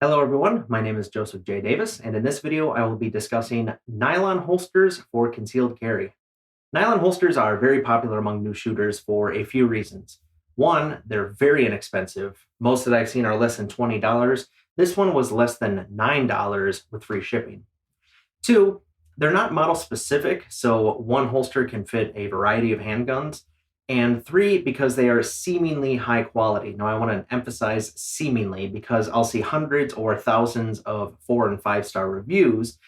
Hello everyone, my name is Joseph J. Davis, and in this video I will be discussing nylon holsters for concealed carry. Nylon holsters are very popular among new shooters for a few reasons. One, they're very inexpensive. Most that I've seen are less than $20. This one was less than $9 with free shipping. Two, they're not model specific, so one holster can fit a variety of handguns. And three, because they are seemingly high quality. Now, I want to emphasize seemingly because I'll see hundreds or thousands of 4 and 5-star reviews.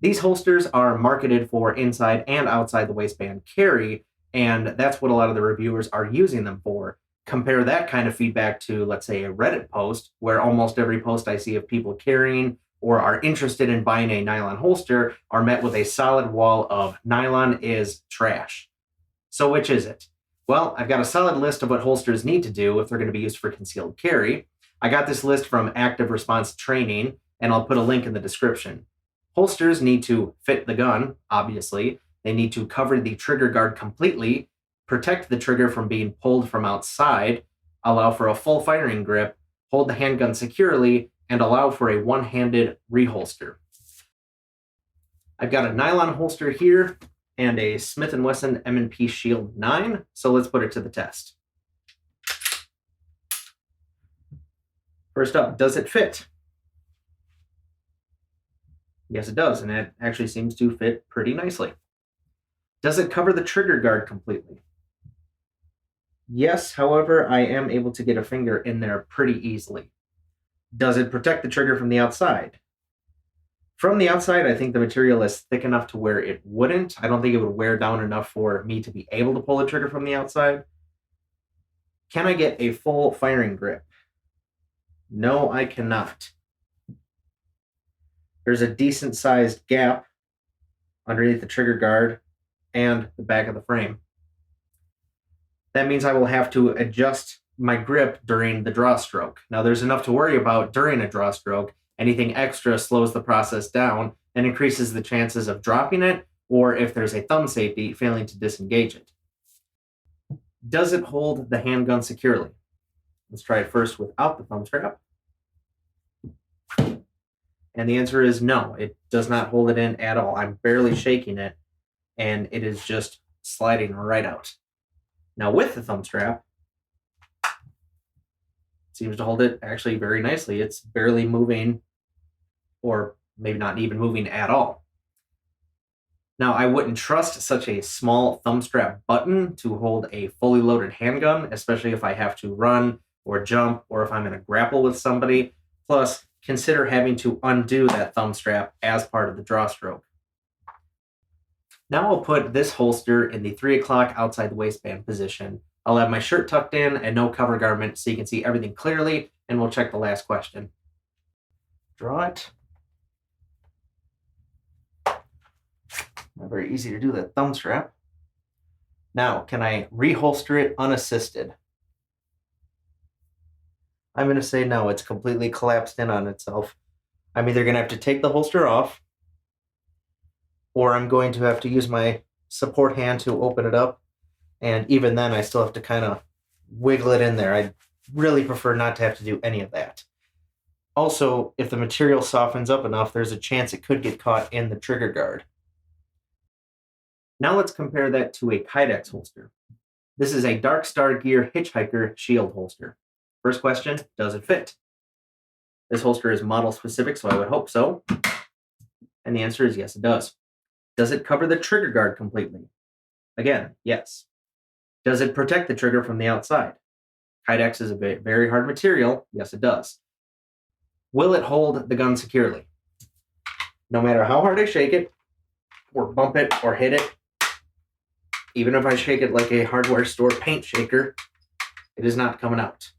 These holsters are marketed for inside and outside the waistband carry, and that's what a lot of the reviewers are using them for. Compare that kind of feedback to, let's say, a Reddit post, where almost every post I see of people carrying or are interested in buying a nylon holster are met with a solid wall of nylon is trash. So which is it? Well, I've got a solid list of what holsters need to do if they're going to be used for concealed carry. I got this list from Active Response Training, and I'll put a link in the description. Holsters need to fit the gun, obviously. They need to cover the trigger guard completely, protect the trigger from being pulled from outside, allow for a full firing grip, hold the handgun securely, and allow for a one-handed reholster. I've got a nylon holster here and a Smith & Wesson M&P Shield 9, so let's put it to the test. First up, does it fit? Yes, it does, and it actually seems to fit pretty nicely. Does it cover the trigger guard completely? Yes, however, I am able to get a finger in there pretty easily. Does it protect the trigger from the outside? From the outside, I think the material is thick enough to where it wouldn't. I don't think it would wear down enough for me to be able to pull the trigger from the outside. Can I get a full firing grip? No, I cannot. There's a decent sized gap underneath the trigger guard and the back of the frame. That means I will have to adjust my grip during the draw stroke. Now, there's enough to worry about during a draw stroke. Anything extra slows the process down and increases the chances of dropping it, or if there's a thumb safety, failing to disengage it. Does it hold the handgun securely? Let's try it first without the thumb strap. And the answer is no, it does not hold it in at all. I'm barely shaking it, and it is just sliding right out. Now with the thumb strap, it seems to hold it actually very nicely. It's barely moving, or maybe not even moving at all. Now, I wouldn't trust such a small thumb strap button to hold a fully loaded handgun, especially if I have to run or jump or if I'm in a grapple with somebody. Plus, consider having to undo that thumb strap as part of the draw stroke. Now I'll put this holster in the 3 o'clock outside the waistband position. I'll have my shirt tucked in and no cover garment so you can see everything clearly, and we'll check the last question. Draw it. Not very easy to do that thumb strap. Now, can I reholster it unassisted? I'm going to say no, it's completely collapsed in on itself. I'm either going to have to take the holster off, or I'm going to have to use my support hand to open it up. And even then, I still have to kind of wiggle it in there. I really prefer not to have to do any of that. Also, if the material softens up enough, there's a chance it could get caught in the trigger guard. Now let's compare that to a Kydex holster. This is a Dark Star Gear Hitchhiker shield holster. First question, does it fit? This holster is model specific, so I would hope so. And the answer is yes, it does. Does it cover the trigger guard completely? Again, yes. Does it protect the trigger from the outside? Kydex is a very hard material. Yes, it does. Will it hold the gun securely? No matter how hard I shake it, or bump it, or hit it, even if I shake it like a hardware store paint shaker, it is not coming out.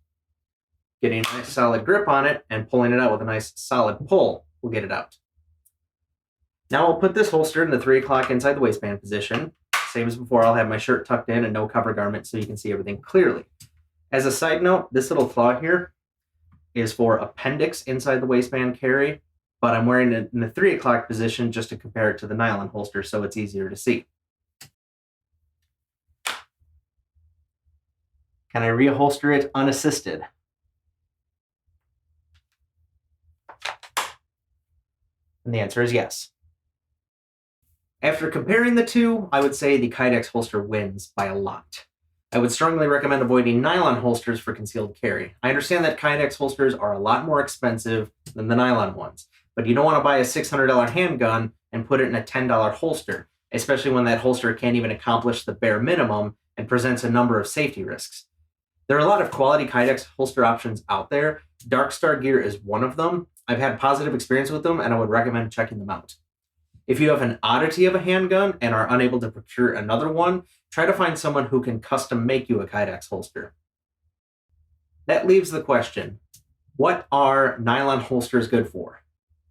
Getting a nice solid grip on it and pulling it out with a nice solid pull will get it out. Now I'll put this holster in the 3 o'clock inside the waistband position. Same as before, I'll have my shirt tucked in and no cover garment so you can see everything clearly. As a side note, this little claw here is for appendix inside the waistband carry, but I'm wearing it in the 3 o'clock position just to compare it to the nylon holster so it's easier to see. Can I reholster it unassisted? And the answer is yes. After comparing the two, I would say the Kydex holster wins by a lot. I would strongly recommend avoiding nylon holsters for concealed carry. I understand that Kydex holsters are a lot more expensive than the nylon ones, but you don't want to buy a $600 handgun and put it in a $10 holster, especially when that holster can't even accomplish the bare minimum and presents a number of safety risks. There are a lot of quality Kydex holster options out there. Dark Star Gear is one of them. I've had positive experience with them, and I would recommend checking them out. If you have an oddity of a handgun and are unable to procure another one, try to find someone who can custom make you a Kydex holster. That leaves the question, what are nylon holsters good for?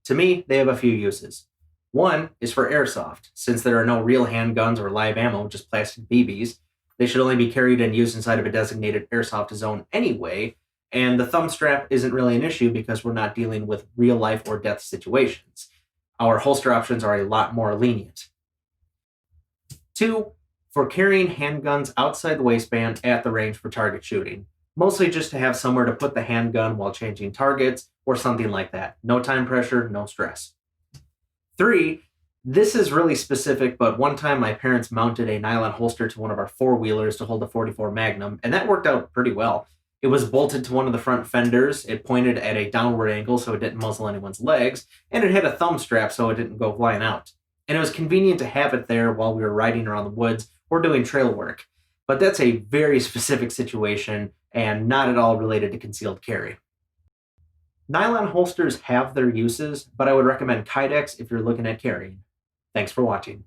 To me, they have a few uses. One is for airsoft. Since there are no real handguns or live ammo, just plastic BBs, they should only be carried and used inside of a designated airsoft zone anyway, and the thumb strap isn't really an issue because we're not dealing with real life or death situations. Our holster options are a lot more lenient. Two, for carrying handguns outside the waistband at the range for target shooting. Mostly just to have somewhere to put the handgun while changing targets or something like that. No time pressure, no stress. Three, this is really specific, but one time my parents mounted a nylon holster to one of our four-wheelers to hold a .44 Magnum, and that worked out pretty well. It was bolted to one of the front fenders, it pointed at a downward angle so it didn't muzzle anyone's legs, and it had a thumb strap so it didn't go flying out. And it was convenient to have it there while we were riding around the woods or doing trail work. But that's a very specific situation and not at all related to concealed carry. Nylon holsters have their uses, but I would recommend Kydex if you're looking at carrying. Thanks for watching.